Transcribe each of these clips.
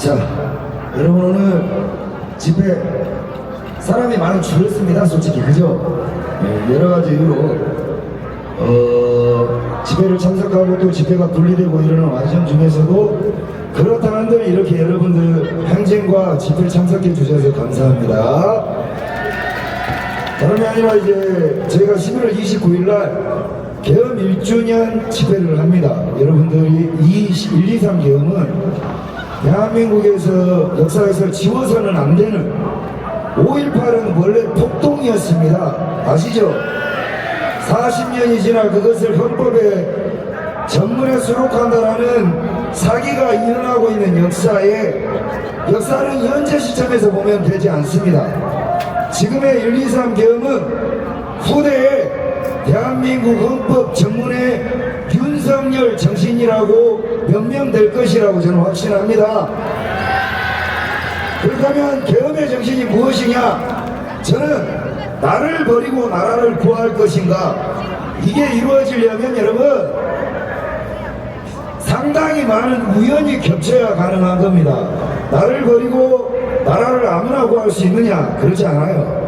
자, 여러분 오늘 집회 사람이 많이 줄었습니다. 솔직히 그죠? 네, 여러 가지 이유로 집회를 참석하고 또 집회가 분리되고 이러는 와중 중에서도 그렇다 한들 이렇게 여러분들 행진과 집회를 참석해 주셔서 감사합니다. 다름이 아니라 이제 저희가 11월 29일 날 계엄 1주년 집회를 합니다. 여러분들이 이 123 계엄은 대한민국에서 역사에서 지워서는 안 되는 5.18은 원래 폭동이었습니다. 아시죠? 40년이 지나 그것을 헌법에 전문에 수록한다라는 사기가 일어나고 있는 역사는 현재 시점에서 보면 되지 않습니다. 지금의 123 계엄은 후대에 대한민국 헌법 전문의 윤석열 정신이라고 명명될 것이라고 저는 확신합니다. 그렇다면 계엄의 정신이 무엇이냐? 저는 나를 버리고 나라를 구할 것인가? 이게 이루어지려면 여러분 상당히 많은 우연이 겹쳐야 가능한 겁니다. 나를 버리고 나라를 아무나 구할 수 있느냐? 그렇지 않아요.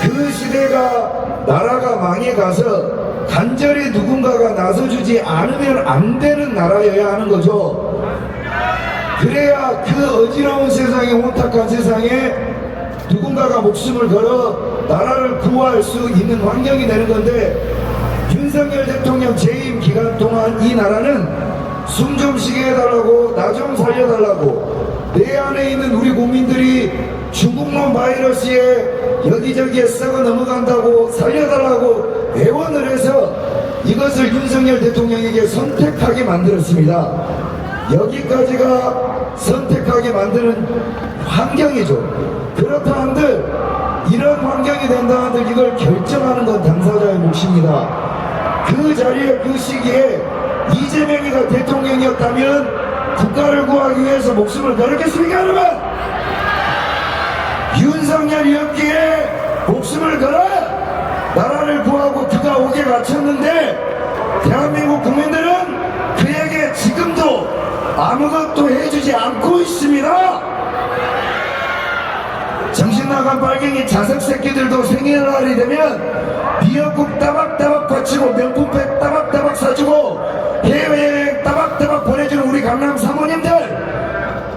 그 시대가 나라가 망해가서 간절히 누군가가 나서주지 않으면 안 되는 나라여야 하는 거죠. 그래야 그 어지러운 세상에, 혼탁한 세상에 누군가가 목숨을 걸어 나라를 구할 수 있는 환경이 되는 건데, 윤석열 대통령 재임 기간 동안 이 나라는 숨 좀 쉬게 해달라고, 나 좀 살려달라고, 내 안에 있는 우리 국민들이 중국놈 바이러스에 여기저기에 썩어 넘어간다고 살려달라고 애원을 해서 이것을 윤석열 대통령에게 선택하게 만들었습니다. 여기까지가 선택하게 만드는 환경이죠. 그렇다 한들 이런 환경이 된다 한들 이걸 결정하는 건 당사자의 몫입니다. 그 자리에 그 시기에 이재명이가 대통령이었다면 국가를 구하기 위해서 목숨을 걸었겠습니까 여러분? 윤석열이었기에 목숨을 걸어 나라를 구하고 그가 옥에 갇혔는데 대한민국 국민들은 그에게 지금도 아무것도 해주지 않고 있습니다. 정신나간 빨갱이 자석 새끼들도 생일날이 되면 미역국 따박따박 바치고 명품백 따박따박 사주고 해외여행 따박따박 보내주는 우리 강남 사모님들,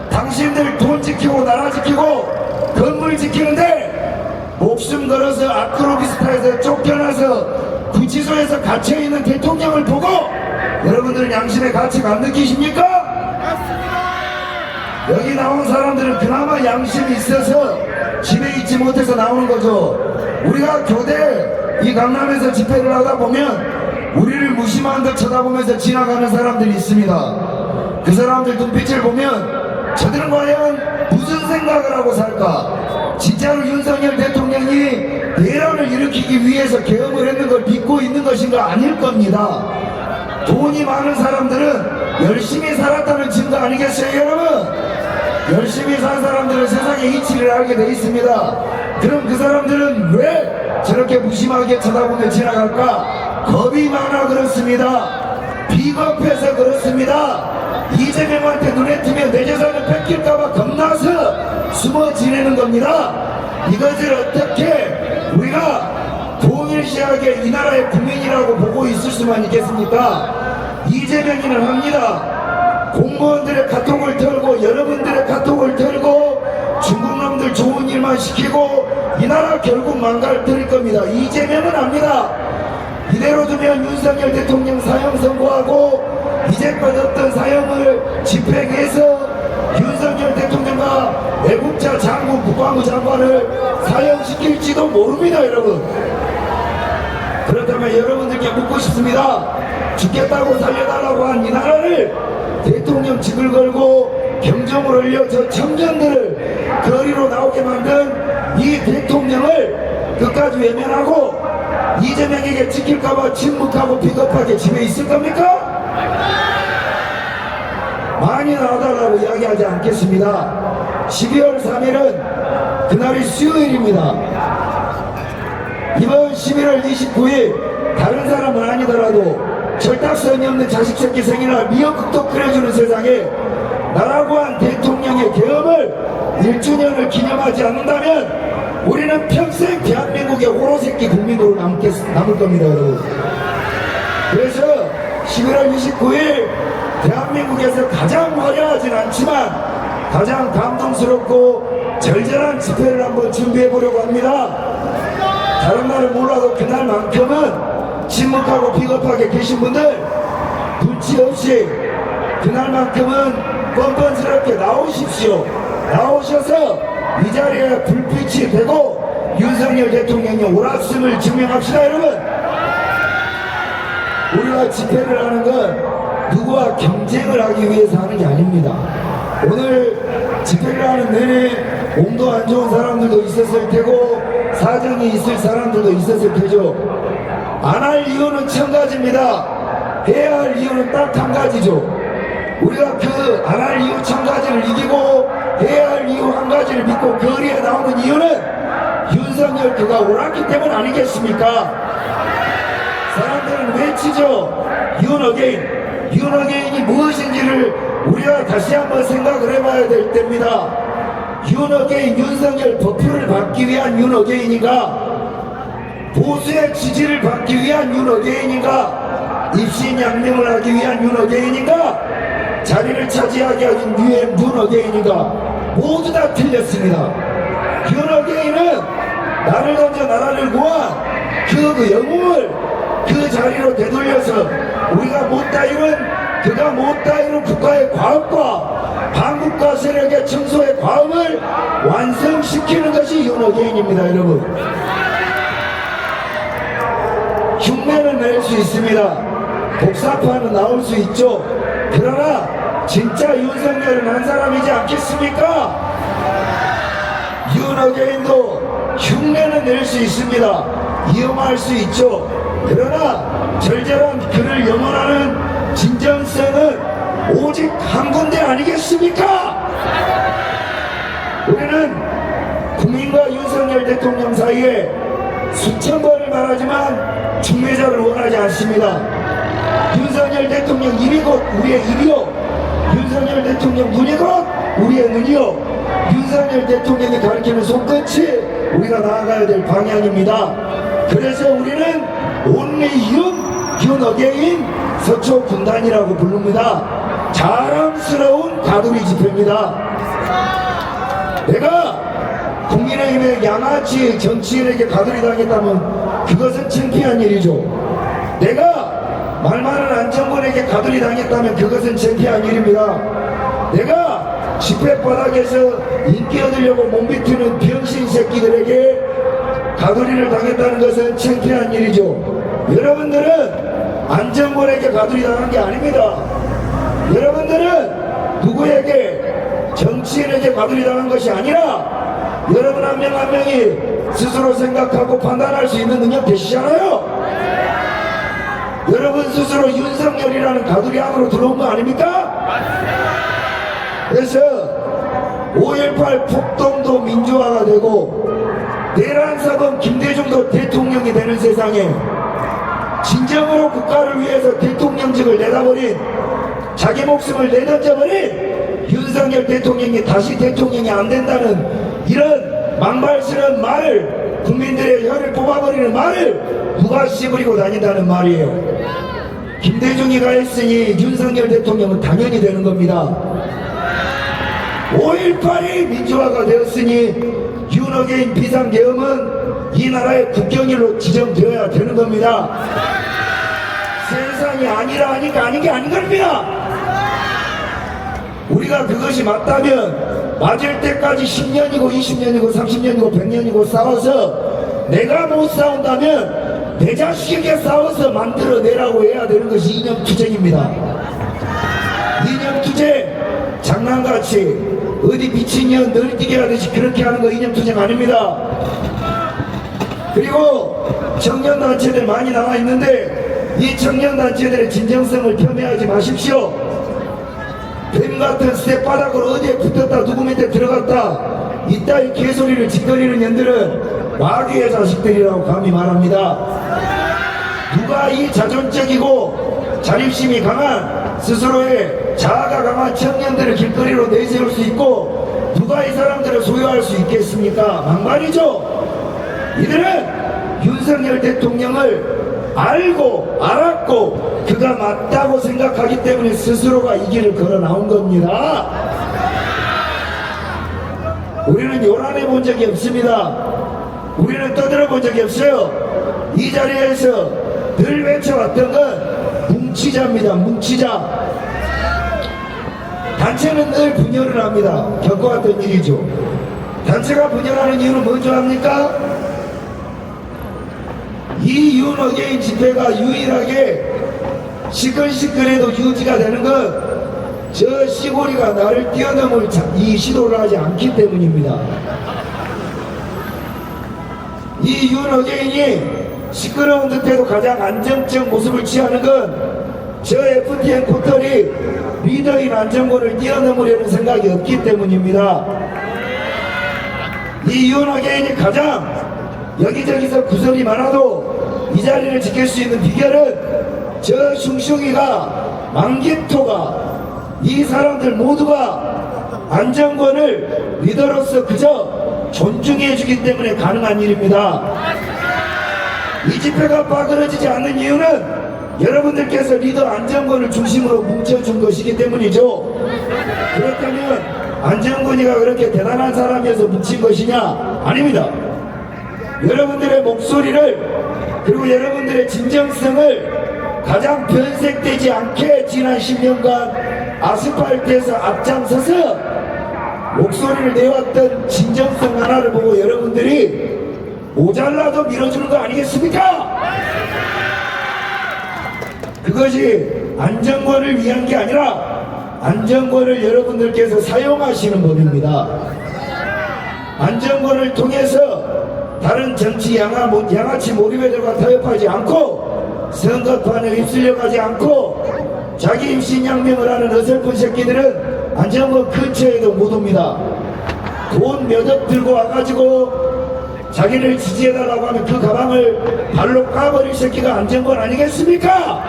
당신들 돈 지키고 나라 지키고 건물 지키는데 목숨 걸어서 아크로비스타에서 쫓겨나서 구치소에서 갇혀있는 대통령을 보고 여러분들은 양심의 가치가 안 느끼십니까? 여기 나온 사람들은 그나마 양심이 있어서 집에 있지 못해서 나오는 거죠. 우리가 교대 이 강남에서 집회를 하다 보면 우리를 무심한 듯 쳐다보면서 지나가는 사람들이 있습니다. 그 사람들 눈빛을 보면 저들은 과연 무슨 생각을 하고 살까? 진짜로 윤석열 대통령이 대란을 일으키기 위해서 계엄을 했는 걸 믿고 있는 것인가? 아닐 겁니다. 돈이 많은 사람들은 열심히 살았다는 증거 아니겠어요 여러분? 열심히 산 사람들은 세상의 이치를 알게 돼 있습니다. 그럼 그 사람들은 왜 저렇게 무심하게 쳐다보며 지나갈까? 겁이 많아 그렇습니다. 비겁해서 그렇습니다. 이재명한테 눈에 띄면 내 재산을 뺏길까봐 겁나서 숨어 지내는 겁니다. 이것을 어떻게 우리가 동일시하게 이 나라의 국민이라고 보고 있을 수만 있겠습니까? 이재명이는 합니다. 공무원들의 카톡을 털고 여러분들의 카톡을 털고 중국놈들 좋은 일만 시키고 이 나라 결국 망가뜨릴 겁니다. 이재명은 합니다. 이대로 두면 윤석열 대통령 사형 선고하고 이제껏 어떤 사형을 집행해서 윤석열 대통령과 외국자 장군, 국방부 장관을 사형시킬지도 모릅니다 여러분. 그렇다면 여러분들께 묻고 싶습니다. 죽겠다고 살려달라고 한 이 나라를 대통령 직을 걸고 경종을 울려 저 청년들을 거리로 나오게 만든 이 대통령을 끝까지 외면하고 이재명에게 지킬까봐 침묵하고 비겁하게 집에 있을 겁니까? 많이 나와달라고 이야기하지 않겠습니다. 12월 3일은 그날이 수요일입니다. 이번 11월 29일 다른 사람은 아니더라도 철딱선이 없는 자식 새끼 생일날 미역국도 끓여주는 세상에 나라 1주년을 기념하지 않는다면 우리는 평생 대한민국의 호로새끼 국민으로 남을 겁니다, 여러분. 그래서 11월 29일 대한민국에서 가장 화려하진 않지만 가장 감동스럽고 절절한 집회를 한번 준비해 보려고 합니다. 다른 날은 몰라도 그날만큼은 침묵하고 비겁하게 계신 분들 눈치 없이 그날만큼은 뻔뻔스럽게 나오십시오. 나오셔서 이 자리에 불빛이 되고 윤석열 대통령이 옳았음을 증명합시다. 여러분, 우리가 집회를 하는 건 누구와 경쟁을 하기 위해서 하는 게 아닙니다. 오늘 집회를 하는 내내 몸도 안 좋은 사람들도 있었을 테고 사정이 있을 사람들도 있었을 테죠. 안 할 이유는 천 가지입니다. 해야 할 이유는 딱 한 가지죠. 우리가 그 안 할 이유 천 가지를 이기고 해야 할 이유 한 가지를 믿고 거리에 나오는 이유는 윤석열 그가 옳았기 때문 아니겠습니까? 사람들은 외치죠. 윤어게인. 윤어게인이 무엇인지를 우리가 다시 한번 생각을 해봐야 될 때입니다. 윤어게인, 윤석열 버프를 받기 위한 윤어게인인가? 보수의 지지를 받기 위한 윤어게인인가? 입신양명을 하기 위한 윤어게인인가? 자리를 차지하게 하기 위한 윤어게인인가? 모두 다 틀렸습니다. 윤어게인은 나를 던져 나라를 구한 그 영웅을 그 자리로 되돌려서 우리가 못다 이룬 그가 못다 이룬 국가의 과업과 반국가 세력의 청소의 과업을 완성시키는 것이 윤어게인입니다. 여러분, 흉내는 낼 수 있습니다. 복사판은 나올 수 있죠. 그러나 진짜 윤석열은 한 사람이지 않겠습니까? 윤어게인도 흉내는 낼 수 있습니다. 위험할 수 있죠. 그러나 절절한 그를 염원하는 진정성은 오직 한 군데 아니겠습니까? 우리는 국민과 윤석열 대통령 사이에 수천 번을 말하지만 중매자를 원하지 않습니다. 윤석열 대통령 입이 곧 우리의 입이요, 윤석열 대통령 눈이 곧 우리의 눈이요, 윤석열 대통령이 가리키는 손끝이 우리가 나아가야 될 방향입니다. 그래서 우리는 온리 윤어게인 서초 군단이라고 부릅니다. 자랑스러운 가두리 집회입니다. 내가 국민의힘의 양아치 정치인에게 가두리 당했다면 그것은 창피한 일이죠. 내가 말 많은 안정권에게 가두리 당했다면 그것은 창피한 일입니다. 내가 집회 바닥에서 인기 얻으려고 몸비트는 병신 새끼들에게 가두리를 당했다는 것은 창피한 일이죠. 여러분들은 안정권에게 가두리 당한 게 아닙니다. 여러분들은 누구에게 정치인에게 가두리 당한 것이 아니라 여러분 한 명 한 명이 스스로 생각하고 판단할 수 있는 능력 되시잖아요. 여러분 스스로 윤석열이라는 가두리 안으로 들어온 거 아닙니까? 그래서 5.18 폭동도 민주화가 되고 내란사범 김대중도 대통령이 되는 세상에 진정으로 국가를 위해서 대통령직을 내다버린, 자기 목숨을 내던져버린 윤석열 대통령이 다시 대통령이 안 된다는 이런 망발스러운 말을, 국민들의 혀를 뽑아버리는 말을 누가 씨부리고 다닌다는 말이에요. 김대중이가 했으니 윤석열 대통령은 당연히 되는 겁니다. 5.18이 민주화가 되었으니 윤어게인 비상계엄은 이 나라의 국경일로 지정되어야 되는 겁니다. 세상이 아니라 하니까 아닌 게 아닌 겁니다. 우리가 그것이 맞다면 맞을 때까지 10년이고 20년이고 30년이고 100년이고 싸워서 내가 못 싸운다면 내 자식에게 싸워서 만들어내라고 해야 되는 것이 이념투쟁입니다. 이념투쟁 장난같이 어디 미친 년 너리뛰기 하듯이 그렇게 하는 거 이념투쟁 아닙니다. 그리고 청년단체들 많이 나와 있는데 이 청년단체들의 진정성을 폄훼하지 마십시오. 뱀 같은 쌔바닥으로 어디에 붙었다 누구 밑에 들어갔다 이따위 개소리를 짓거리는 년들은 마귀의 자식들이라고 감히 말합니다. 누가 이 자존적이고 자립심이 강한 스스로의 자아가 강한 청년들을 길거리로 내세울 수 있고 누가 누가 이 사람들을 소유할 수 있겠습니까? 막말이죠. 이들은 윤석열 대통령을 알았고 그가 맞다고 생각하기 때문에 스스로가 이 길을 걸어 나온 겁니다. 우리는 요란해 본 적이 없습니다. 우리는 떠들어 본 적이 없어요. 이 자리에서 늘 외쳐왔던 건 뭉치자입니다. 뭉치자. 단체는 늘 분열을 합니다. 겪어왔던 일이죠. 단체가 분열하는 이유는 뭔지 압니까? 이 윤어게인 집회가 유일하게 시끌시끌해도 유지가 되는 건 저 시골이가 나를 뛰어넘을 이 시도를 하지 않기 때문입니다. 이 윤어게인이 시끄러운 듯해도 가장 안정적 모습을 취하는 건 저 FTN 포털이 리더인 안정권을 뛰어넘으려는 생각이 없기 때문입니다. 이 윤어게인이 가장 여기저기서 구설이 많아도 이 자리를 지킬 수 있는 비결은 저 슝슝이가 만기토가 이 사람들 모두가 안정권을 리더로서 그저 존중해 주기 때문에 가능한 일입니다. 이 집회가 빠그러지지 않는 이유는 여러분들께서 리더 안정권을 중심으로 뭉쳐준 것이기 때문이죠. 그렇다면 안정권이가 그렇게 대단한 사람이어서 뭉친 것이냐? 아닙니다. 여러분들의 목소리를 그리고 여러분들의 진정성을 가장 변색되지 않게 지난 10년간 아스팔트에서 앞장서서 목소리를 내왔던 진정성 하나를 보고 여러분들이 모자라도 밀어주는 거 아니겠습니까? 그것이 안정권을 위한 게 아니라 안정권을 여러분들께서 사용하시는 법입니다. 안정권을 통해서 다른 정치 양아치 모리배들과 타협하지 않고 선거판에 휩쓸려가지 않고 자기 입신양명을 하는 어설픈 새끼들은 안정권 근처에도 못 옵니다. 돈 몇 억 들고 와가지고 자기를 지지해달라고 하면 그 가방을 발로 까버릴 새끼가 안정권 아니겠습니까?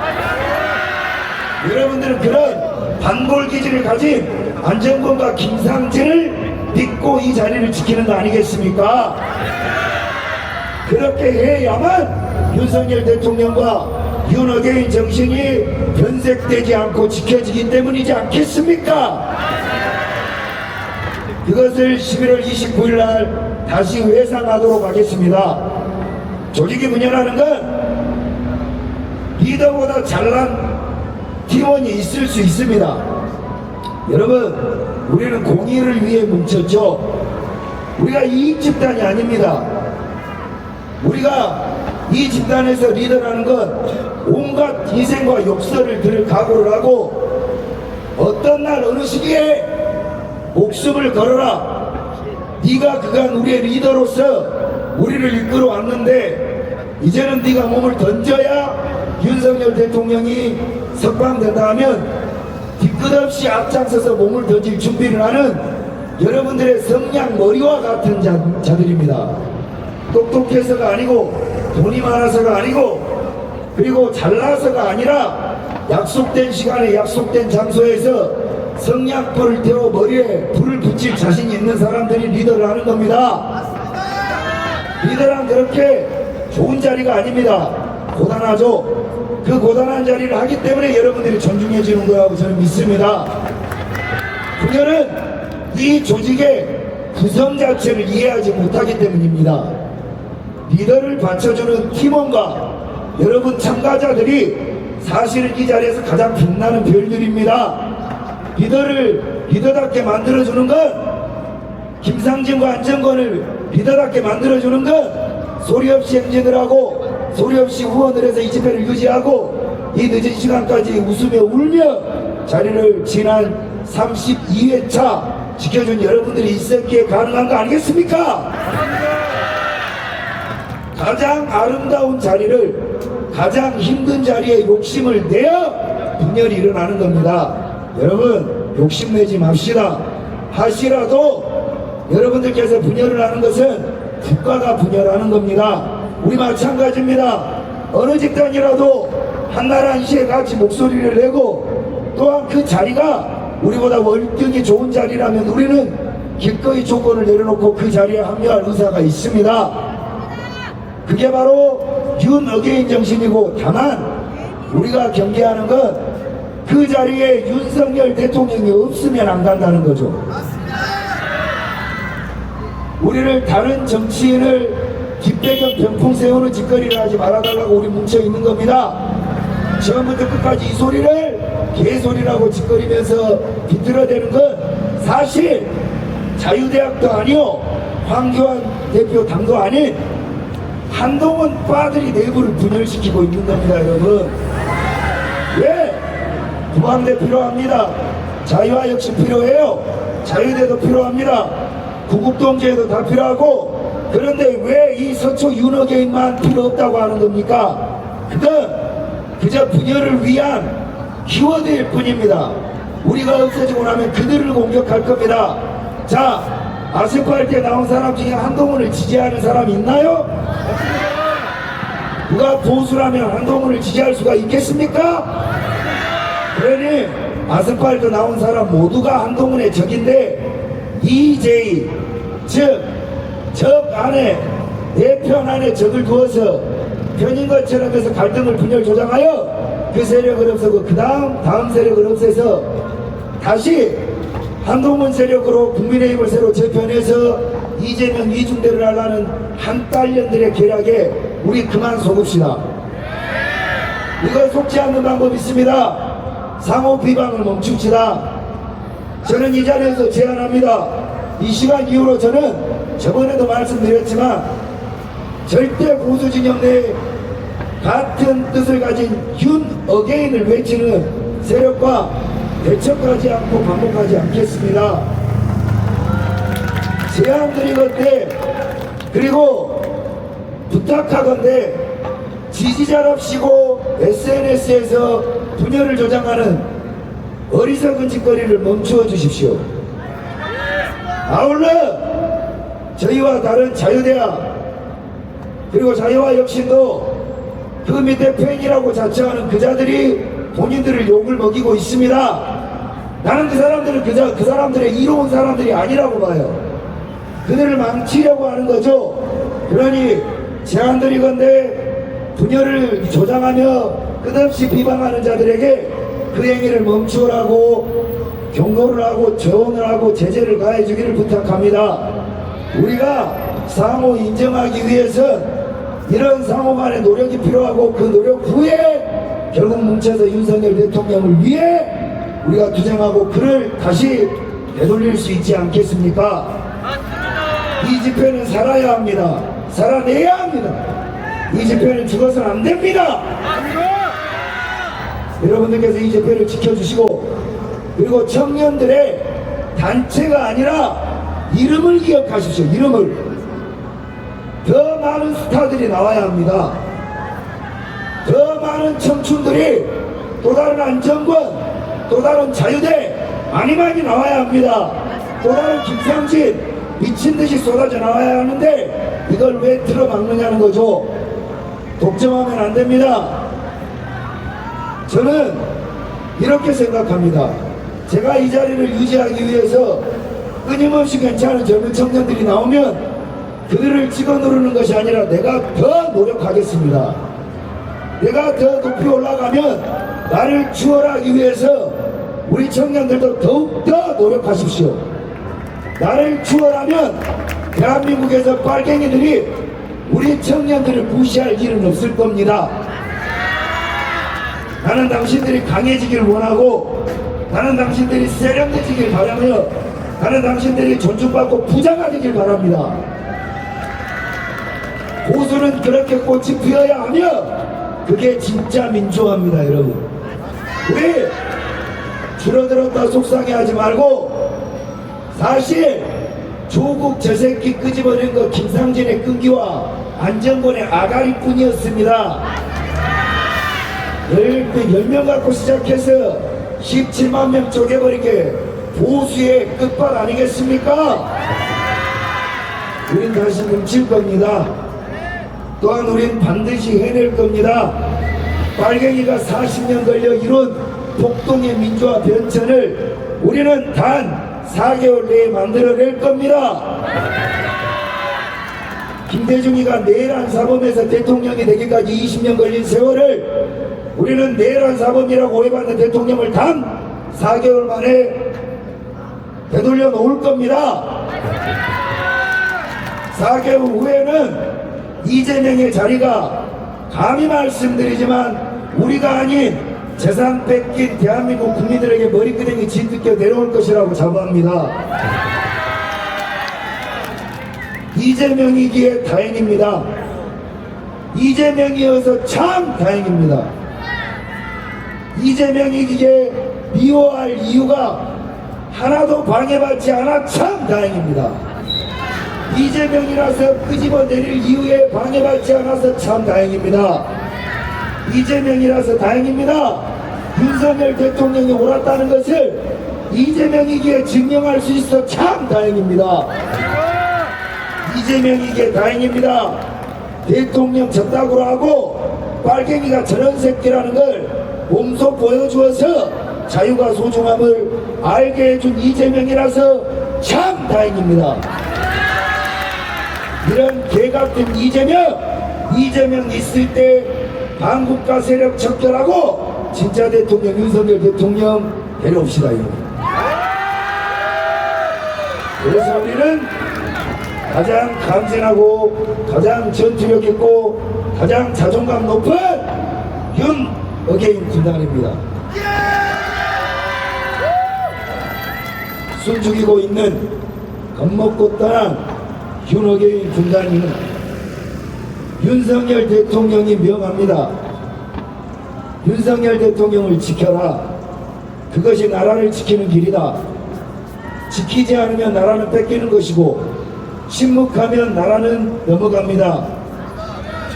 여러분들은 그런 반골기질을 가진 안정권과 김상진을 믿고 이 자리를 지키는 거 아니겠습니까? 그렇게 해야만 윤석열 대통령과 윤어게인 정신이 변색되지 않고 지켜지기 때문이지 않겠습니까? 그것을 11월 29일 날 다시 회상하도록 하겠습니다. 조직이 분열하는 건 리더보다 잘난 팀원이 있을 수 있습니다. 여러분, 우리는 공의를 위해 뭉쳤죠. 우리가 이익 집단이 아닙니다. 우리가 이 집단에서 리더라는 건 온갖 희생과 욕설을 들을 각오를 하고 어떤 날 어느 시기에 목숨을 걸어라. 네가 그간 우리의 리더로서 우리를 이끌어 왔는데 이제는 네가 몸을 던져야 윤석열 대통령이 석방된다 하면 뒤끝없이 앞장서서 몸을 던질 준비를 하는 여러분들의 성냥 머리와 같은 자들입니다. 똑똑해서가 아니고 돈이 많아서가 아니고 그리고 잘나서가 아니라 약속된 시간에 약속된 장소에서 성냥불을 태워 머리에 불을 붙일 자신이 있는 사람들이 리더를 하는 겁니다. 리더란 그렇게 좋은 자리가 아닙니다. 고단하죠. 그 고단한 자리를 하기 때문에 여러분들이 존중해 주는 거라고 저는 믿습니다. 그녀는 이 조직의 구성 자체를 이해하지 못하기 때문입니다. 리더를 받쳐주는 팀원과 여러분 참가자들이 사실은 이 자리에서 가장 빛나는 별들입니다. 리더를 리더답게 만들어주는 건 김상진과 안정권을 리더답게 만들어주는 건 소리 없이 행진을 하고 소리 없이 후원을 해서 이 집회를 유지하고 이 늦은 시간까지 웃으며 울며 자리를 지난 32회차 지켜준 여러분들이 있었기에 가능한 거 아니겠습니까? 가장 아름다운 자리를 가장 힘든 자리에 욕심을 내어 분열이 일어나는 겁니다. 여러분 욕심내지 맙시다. 하시라도 여러분들께서 분열을 하는 것은 국가가 분열하는 겁니다. 우리 마찬가지입니다. 어느 집단이라도 한나라 한시에 같이 목소리를 내고 또한 그 자리가 우리보다 월등히 좋은 자리라면 우리는 기꺼이 조건을 내려놓고 그 자리에 합류할 의사가 있습니다. 그게 바로 윤어게인 정신이고, 다만 우리가 경계하는 건 그 자리에 윤석열 대통령이 없으면 안 간다는 거죠. 우리를 다른 정치인을 뒷배경 병풍 세우는 짓거리를 하지 말아달라고 우리 뭉쳐 있는 겁니다. 처음부터 끝까지 이 소리를 개소리라고 짓거리면서 비틀어대는 건 사실 자유대학도 아니요, 황교안 대표 당도 아닌 한동훈 빠들이 내부를 분열시키고 있는 겁니다. 여러분, 왜? 부방대 필요합니다. 자유화 역시 필요해요. 자유대도 필요합니다. 구국동제도 다 필요하고. 그런데 왜 이 서초 윤어게인만 필요 없다고 하는 겁니까? 그건 그저 분열을 위한 키워드일 뿐입니다. 우리가 없어지고 나면 그들을 공격할 겁니다. 자, 아스팔 때 나온 사람 중에 한동훈을 지지하는 사람이 있나요? 누가 보수라면 한동훈을 지지할 수가 있겠습니까? 그러니 아스팔트 나온 사람 모두가 한동훈의 적인데, EJ, 즉 적 안에, 내 편 안에 적을 두어서 편인 것처럼 해서 갈등을 분열 조장하여 그 세력을 없애고 그 다음 세력을 없애서 다시 한동훈 세력으로 국민의힘을 새로 재편해서 이재명 이중대를 하려는 한딸년들의 계략에 우리 그만 속읍시다. 이걸 속지 않는 방법이 있습니다. 상호 비방을 멈춥시다. 저는 이 자리에서 제안합니다. 이 시간 이후로 저는 저번에도 말씀드렸지만 절대 보수 진영 내에 같은 뜻을 가진 윤어게인을 외치는 세력과 대척하지 않고 반복하지 않겠습니다. 제안드리건대, 그리고 부탁하건대, 지지자랍시고 SNS에서 분열을 조장하는 어리석은 짓거리를 멈추어 주십시오. 아울러 저희와 다른 자유대학 그리고 자유와 혁신도 그 밑에 팬이라고 자처하는 그자들이 본인들을 욕을 먹이고 있습니다. 나는 그 사람들은 그 사람들의 이로운 사람들이 아니라고 봐요. 그들을 망치려고 하는 거죠. 그러니 제안드리건대 분열을 조장하며 끝없이 비방하는 자들에게 그 행위를 멈추라고 경고를 하고 조언을 하고 제재를 가해주기를 부탁합니다. 우리가 상호 인정하기 위해선 이런 상호 간의 노력이 필요하고, 그 노력 후에 결국 뭉쳐서 윤석열 대통령을 위해 우리가 투쟁하고 그를 다시 되돌릴 수 있지 않겠습니까? 이 집회는 살아야 합니다. 살아내야 합니다. 이 집회는 죽어서는 안 됩니다. 여러분들께서 이 집회를 지켜주시고, 그리고 청년들의 단체가 아니라 이름을 기억하십시오. 이름을. 더 많은 스타들이 나와야 합니다. 더 많은 청춘들이 또 다른 안정권, 또 다른 자유대 많이 나와야 합니다. 또 다른 김상진 미친듯이 쏟아져 나와야 하는데 이걸 왜 틀어막느냐는 거죠. 독점하면 안 됩니다. 저는 이렇게 생각합니다. 제가 이 자리를 유지하기 위해서 끊임없이 괜찮은 젊은 청년들이 나오면 그들을 찍어 누르는 것이 아니라 내가 더 노력하겠습니다. 내가 더 높이 올라가면 나를 추월하기 위해서 우리 청년들도 더욱더 노력하십시오. 나를 추월하면 대한민국에서 빨갱이들이 우리 청년들을 무시할 일은 없을 겁니다. 나는 당신들이 강해지기를 원하고, 나는 당신들이 세련되지길 바라며, 나는 당신들이 존중받고 부자가 되길 바랍니다. 보수는 그렇게 꽃이 피어야 하며 그게 진짜 민주화입니다. 여러분, 우리 줄어들었다 속상해하지 말고, 사실 조국 저 새끼 끄집어낸 거 김상진의 끈기와 안정권의 아가리뿐이었습니다. 10명 갖고 시작해서 17만 명 쪼개버리게 보수의 끝발 아니겠습니까? 우린 다시 뭉칠 겁니다. 또한 우린 반드시 해낼 겁니다. 빨갱이가 40년 걸려 이룬 폭동의 민주화 변천을 우리는 단 4개월 내에 만들어낼 겁니다. 김대중이가 내란 사범에서 대통령이 되기까지 20년 걸린 세월을 우리는 내란 사범이라고 오해받는 대통령을 단 4개월 만에 되돌려 놓을 겁니다. 4개월 후에는 이재명의 자리가 감히 말씀드리지만 우리가 아닌 재산 뺏긴 대한민국 국민들에게 머리끄댕이 짓뜯겨 내려올 것이라고 자부합니다. 이재명이기에 다행입니다. 이재명이어서 참 다행입니다. 이재명이기에 미워할 이유가 하나도 방해받지 않아 참 다행입니다. 이재명이라서 끄집어내릴 이유에 방해받지 않아서 참 다행입니다. 이재명이라서 다행입니다. 윤석열 대통령이 옳았다는 것을 이재명이기에 증명할 수 있어 참 다행입니다. 이재명이기에 다행입니다. 대통령 적다구로 하고 빨갱이가 저런 새끼라는 걸 몸소 보여주어서 자유가 소중함을 알게 해준 이재명이라서 참 다행입니다. 이런 개같은 이재명 있을 때 반국가 세력 척결하고 진짜 대통령 윤석열 대통령 데려옵시다 여러분. 그래서 우리는 가장 강진하고 가장 전투력 있고 가장 자존감 높은 윤 어게인 군단입니다. 숨죽이고 있는 겁먹고 떠난 윤 어게인 군단이는 윤석열 대통령이 명합니다. 윤석열 대통령을 지켜라. 그것이 나라를 지키는 길이다. 지키지 않으면 나라는 뺏기는 것이고 침묵하면 나라는 넘어갑니다.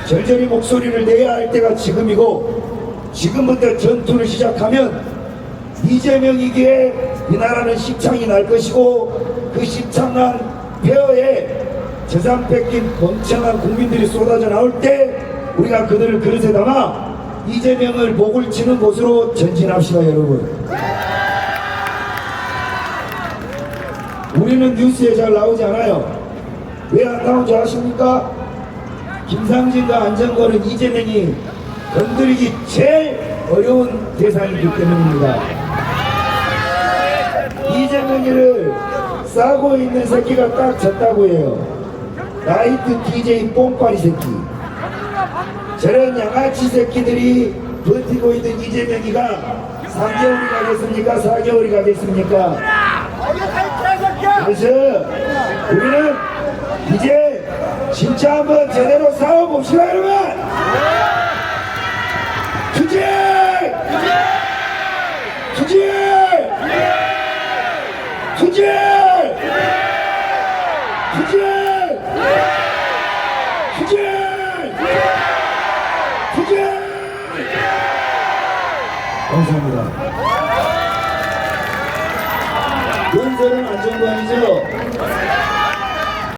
절절히 목소리를 내야 할 때가 지금이고 지금부터 전투를 시작하면 이재명이기에 이 나라는 십창이 날 것이고 그 십창난 폐허에 재산 뺏긴 멍청한 국민들이 쏟아져 나올 때 우리가 그들을 그릇에 담아 이재명을 목을 치는 곳으로 전진합시다 여러분. 우리는 뉴스에 잘 나오지 않아요. 왜 안 나오지 아십니까? 김상진과 안정권은 이재명이 건드리기 제일 어려운 대상이기 때문입니다. 이재명이를 싸고 있는 새끼가 딱 졌다고 해요. 나이트 DJ 뽕파리 새끼. 저런 양아치 새끼들이 버티고 있는 이재명이가 3개월이 가겠습니까? 4개월이 가겠습니까? 그래서 우리는 이제 진짜 한번 제대로 싸워봅시다 여러분. 투쟁! 투쟁! 투쟁! 투쟁! 투쟁! 투쟁! 감사합니다. 연설은 안정관이죠.